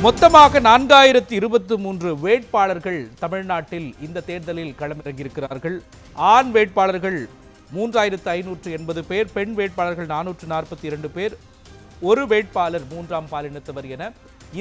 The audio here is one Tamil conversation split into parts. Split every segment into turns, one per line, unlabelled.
மொத்தமாக 4023 வேட்பாளர்கள் தமிழ்நாட்டில் இந்த தேர்தலில் களமிறங்கியிருக்கிறார்கள். ஆண் வேட்பாளர்கள் 3580 பேர், பெண் வேட்பாளர்கள் 442 பேர், ஒரு வேட்பாளர் மூன்றாம் பாலினத்தவர் என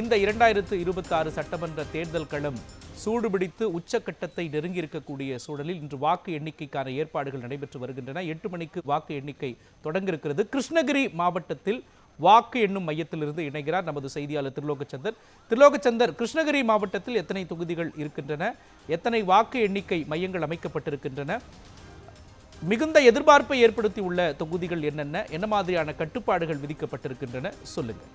இந்த 2026 சட்டமன்ற தேர்தல் களம் சூடுபிடித்து உச்சக்கட்டத்தை நெருங்கியிருக்கக்கூடிய சூழலில் இன்று வாக்கு எண்ணிக்கைக்கான ஏற்பாடுகள் நடைபெற்று வருகின்றன. 8 மணிக்கு வாக்கு எண்ணிக்கை தொடங்க இருக்கிறது. கிருஷ்ணகிரி மாவட்டத்தில் வாக்கு எண்ணும் மையத்திலிருந்து இணைகிறார் நமது செய்தியாளர் திருலோகச்சந்தர். திருலோகச்சந்தர், கிருஷ்ணகிரி மாவட்டத்தில் எத்தனை தொகுதிகள் இருக்கின்றன, எத்தனை வாக்கு எண்ணிக்கை மையங்கள் அமைக்கப்பட்டிருக்கின்றன, மிகுந்த எதிர்பார்ப்பை ஏற்படுத்தியுள்ள தொகுதிகள் என்னென்ன, என்ன மாதிரியான கட்டுப்பாடுகள் விதிக்கப்பட்டிருக்கின்றன, சொல்லுங்க.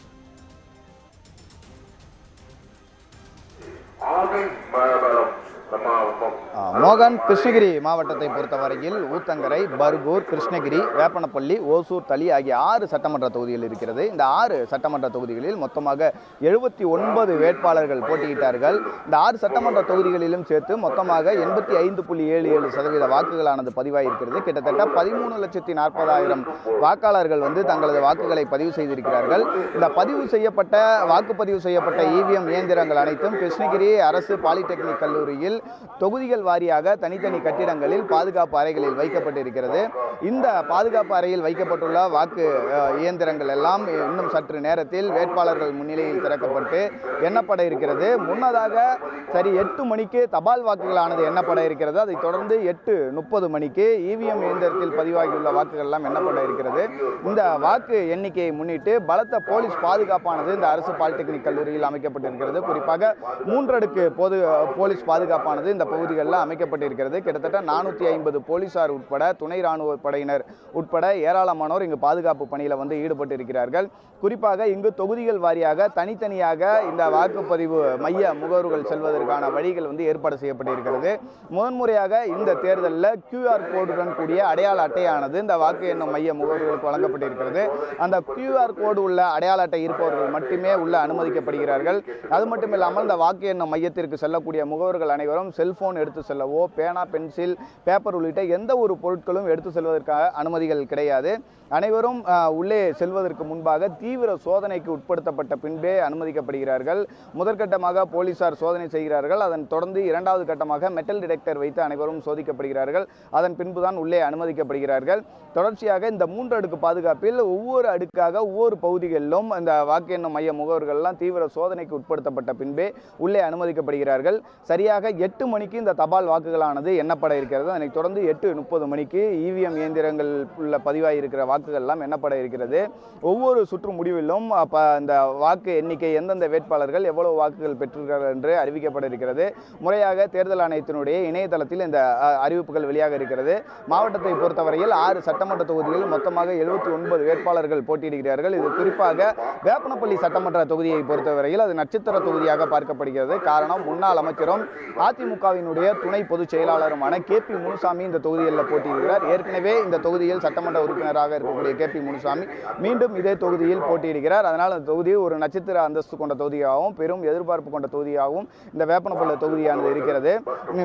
மோகன், கிருஷ்ணகிரி மாவட்டத்தை பொறுத்தவரையில் ஊத்தங்கரை, பர்கூர், கிருஷ்ணகிரி, வேப்பனப்பள்ளி, ஓசூர், தளி ஆகிய 6 சட்டமன்ற தொகுதிகள் இருக்கிறது. இந்த 6 சட்டமன்ற தொகுதிகளில் மொத்தமாக 79 வேட்பாளர்கள் போட்டியிட்டார்கள். இந்த 6 சட்டமன்ற தொகுதிகளிலும் சேர்த்து மொத்தமாக 85.77% வாக்குகளானது பதிவாயிருக்கிறது. கிட்டத்தட்ட 13,40,000 வாக்காளர்கள் தங்களது வாக்குகளை பதிவு செய்திருக்கிறார்கள். இந்த வாக்குப்பதிவு செய்யப்பட்ட இவிஎம் இயந்திரங்கள் அனைத்தும் கிருஷ்ணகிரி அரசு பாலிடெக்னிக் கல்லூரியில் தொகுதிகள் வாரியாக தனித்தனி கட்டிடங்களில் பாதுகாப்பு அறைகளில் வைக்கப்பட்டிருக்கிறது. இந்த பாதுகாப்பு அறையில் வைக்கப்பட்டுள்ள வாக்கு இயந்திரங்கள் எல்லாம் இன்னும் சற்று நேரத்தில் வேட்பாளர்கள் முன்னிலையில் திறக்கப்பட்டு எண்ணப்பட இருக்கிறது. முன்னதாக சரி 8 மணிக்கு தபால் வாக்குகளானது எண்ணப்பட இருக்கிறது. அதைத் தொடர்ந்து 8:30 மணிக்கு இவிஎம் இயந்திரத்தில் பதிவாகியுள்ள வாக்குகள் எல்லாம் எண்ணப்பட இருக்கிறது. இந்த வாக்கு எண்ணிக்கையை முன்னிட்டு பலத்த போலீஸ் பாதுகாப்பானது இந்த அரசு பாலிடெக்னிக் கல்லூரியில் அமைக்கப்பட்டிருக்கிறது. குறிப்பாக 3 அடுக்கு போலீஸ் பாதுகாப்பானது இந்த பகுதிகளில் அமைக்கப்பட்டிருக்கிறது. கிட்டத்தட்ட 450 போலீசார் உட்பட துணை ராணுவ படையினர் உட்பட ஏராளமானோர் இங்கு பாதுகாப்பு பணியில் ஈடுபட்டு இருக்கிறார்கள். குறிப்பாக இங்கு தொகுதிகள் வாரியாக தனித்தனியாக இந்த வாக்குப்பதிவு மைய முகவர்கள் செல்வதற்கான வழிகள் ஏற்பாடு செய்யப்பட்டிருக்கிறது. முதன்முறையாக இந்த தேர்தலில் QR கோடுடன் கூடிய அடையாள அட்டையானது இந்த வாக்கு எண்ணும் மைய முகவர்களுக்கு வழங்கப்பட்டிருக்கிறது. அந்த QR கோடு உள்ள அடையாள அட்டை இருப்பவர்கள் மட்டுமே உள்ள அனுமதிக்கப்படுகிறார்கள். அது மட்டும் இல்லாமல் இந்த வாக்கு எண்ணும் மையத்திற்கு செல்லக்கூடிய முகவர்கள் அனைவரும் செல்போன் எடுத்து செல்லவோ, பேனா, பென்சில், பேப்பர் உள்ளிட்ட எந்த ஒரு பொருட்களும் எடுத்து செல்வதற்காக அனுமதிகள் கிடையாது. அனைவரும் உள்ளே செல்வதற்கு முன்பாக தீவிர சோதனைக்கு உட்படுத்தப்பட்ட பின்பே அனுமதிக்கப்படுகிறார்கள். முதற்கட்டமாக போலீசார் சோதனை செய்கிறார்கள். அதன் தொடர்ந்து 2வது கட்டமாக மெட்டல் டிடெக்டர் வைத்து அனைவரும் சோதிக்கப்படுகிறார்கள். அதன் பின்புதான் உள்ளே அனுமதிக்கப்படுகிறார்கள். தொடர்ச்சியாக இந்த 3 அடுக்கு பாதுகாப்பில் ஒவ்வொரு அடுக்காக ஒவ்வொரு பகுதிகளிலும் இந்த வாக்கு எண்ணும் மைய முகவர்கள் எல்லாம் தீவிர சோதனைக்கு உட்படுத்தப்பட்ட பின்பே உள்ளே அனுமதிக்கப்படுகிறார்கள். சரியாக 8 மணிக்கு இந்த தபால் வாக்குகளானது எண்ணப்பட இருக்கிறது. அதனைத் தொடர்ந்து 8:30 மணிக்கு இவிஎம் இயந்திரங்கள் உள்ள பதிவாயிருக்கிற வாக்குகள் எல்லாம் எண்ணப்பட இருக்கிறது. ஒவ்வொரு சுற்று முடிவிலும் இந்த வாக்கு எண்ணிக்கை எந்தெந்த வேட்பாளர்கள் எவ்வளவு வாக்குகள் பெற்றிருக்கிறார்கள் என்று அறிவிக்கப்பட இருக்கிறது. முறையாக தேர்தல் ஆணையத்தினுடைய இணையதளத்தில் இந்த அறிவிப்புகள் வெளியாக இருக்கிறது. மாவட்டத்தை பொறுத்தவரையில் 6 சட்டமன்ற தொகுதிகளில் மொத்தமாக 79 வேட்பாளர்கள் போட்டியிடுகிறார்கள். இது குறிப்பாக வேப்பனப்பள்ளி சட்டமன்ற தொகுதியை பொறுத்தவரையில் அது நட்சத்திர தொகுதியாக பார்க்கப்படுகிறது. காரணம், முன்னாள் அமைச்சரும் அதிமுகவினுடைய துணை பொதுச் செயலாளருமான KP முனுசாமி இந்த தொகுதியில் போட்டியிடுகிறார். ஏற்கனவே இந்த தொகுதியில் சட்டமன்ற உறுப்பினராக இருக்கக்கூடிய KP முனுசாமி மீண்டும் இதே தொகுதியில் போட்டியிடுகிறார். அதனால் அந்த தொகுதி ஒரு நட்சத்திர அந்தஸ்து கொண்ட தொகுதியாகவும் பெரும் எதிர்பார்ப்பு கொண்ட தொகுதியாகவும் இந்த வேப்பனப்பள்ளி தொகுதியானது இருக்கிறது.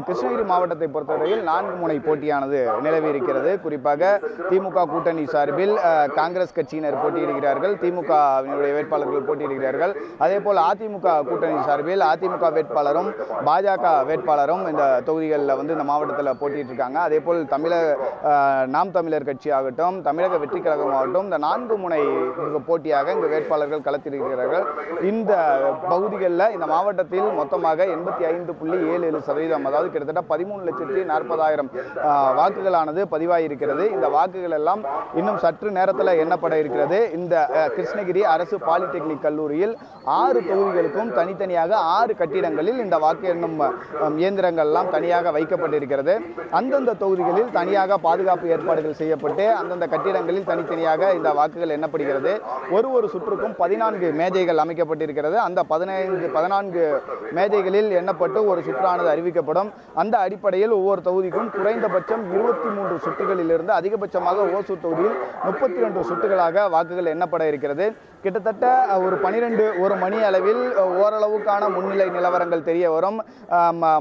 கிருஷ்ணகிரி மாவட்டத்தை பொறுத்தவரையில் 4 முனை போட்டியானது நிலவி இருக்கிறது. குறிப்பாக திமுக கூட்டணி சார்பில் காங்கிரஸ் கட்சியினர் போட்டியிடுகிறார்கள், திமுகவினுடைய வேட்பாளர்கள் போட்டியிடுகிறார்கள். அதே போல் அதிமுக கூட்டணி சார்பில் அதிமுக வேட்பாளரும் பாஜக வேட்பாளரும் இந்த தொகுதிகளில் இந்த மாவட்டத்தில் போட்டிட்டு இருக்காங்க. அதே போல் நாம் தமிழர் கட்சி ஆகட்டும், தமிழக வெற்றி கழகம் ஆகட்டும், இந்த 4 முனை போட்டியாக இங்கு வேட்பாளர்கள் களத்திருக்கிறார்கள். இந்த பகுதிகளில் இந்த மாவட்டத்தில் மொத்தமாக 85.77%, அதாவது கிட்டத்தட்ட 13,40,000 வாக்குகளானது பதிவாயிருக்கிறது. இந்த வாக்குகள் எல்லாம் இன்னும் சற்று நேரத்தில் எண்ணப்பட இருக்கிறது. இந்த கிருஷ்ணகிரி அரசு பாலிடெக்னிக் கல்லூரியில் 6 தொகுதிகளுக்கும் தனித்தனியாக 6 கட்டிடங்களில் இந்த வாக்கு எண்ணும் இயந்திரங்கள் எல்லாம் தனியாக வைக்கப்பட்டிருக்கிறது. அந்தந்த தொகுதிகளில் தனியாக பாதுகாப்பு ஏற்பாடுகள் செய்யப்பட்டு அந்தந்த கட்டிடங்களில் தனித்தனியாக இந்த வாக்குகள் எண்ணப்படுகிறது. ஒரு சுற்றுக்கும் 14 மேஜைகள் அமைக்கப்பட்டிருக்கிறது. அந்த 14 மேஜைகளில் எண்ணப்பட்டு ஒரு சுற்றானது அறிவிக்கப்படும். அந்த அடிப்படையில் ஒவ்வொரு தொகுதிக்கும் குறைந்தபட்சம் 23 சுற்றுகளில் இருந்து அதிகபட்சமாக ஓசூர் தொகுதியில் 32 சுற்றுகளாக வாக்குகள் எண்ணப்பட இருக்கிறது. கிட்டத்தட்ட ஒரு 12 மணி அளவில் ஓரளவுக்கான முன்னிலை நிலவரங்கள் தெரிய வரும்.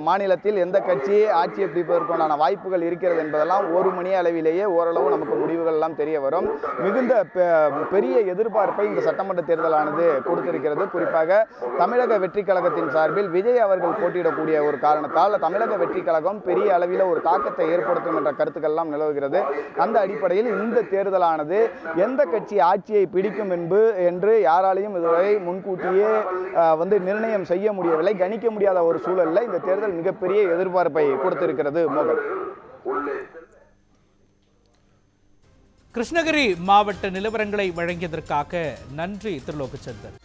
மாநிலத்தில் எந்த கட்சி ஆட்சியை பிடிப்பதற்குண்டான வாய்ப்புகள் இருக்கிறது என்பதெல்லாம் ஒரு மணி அளவிலேயே ஓரளவு நமக்கு முடிவுகள் எல்லாம் தெரிய வரும். மிகுந்த பெரிய எதிர்பார்ப்பை இந்த சட்டமன்ற தேர்தலானது கொடுத்திருக்கிறது. குறிப்பாக தமிழக வெற்றி கழகத்தின் சார்பில் விஜய் அவர்கள் போட்டியிடக்கூடிய ஒரு காரணத்தால் தமிழக வெற்றி கழகம் பெரிய அளவில் ஒரு தாக்கத்தை ஏற்படுத்தும் என்ற கருத்துக்கள் எல்லாம் நிலவுகிறது. அந்த அடிப்படையில் இந்த தேர்தலானது எந்த கட்சி ஆட்சியை பிடிக்கும் என்று யாராலையும் இதுவரை முன்கூட்டியே நிர்ணயம் செய்ய முடியவில்லை. கணிக்க முடியாத ஒரு சூழலில் இந்த தேர்தல் மிகப்பெரிய எதிர்பார்ப்பை கொடுத்திருக்கிறது. மோகன்,
கிருஷ்ணகிரி மாவட்ட நிலவரங்களை வழங்கியதற்காக நன்றி திருலோகச்சந்தர்.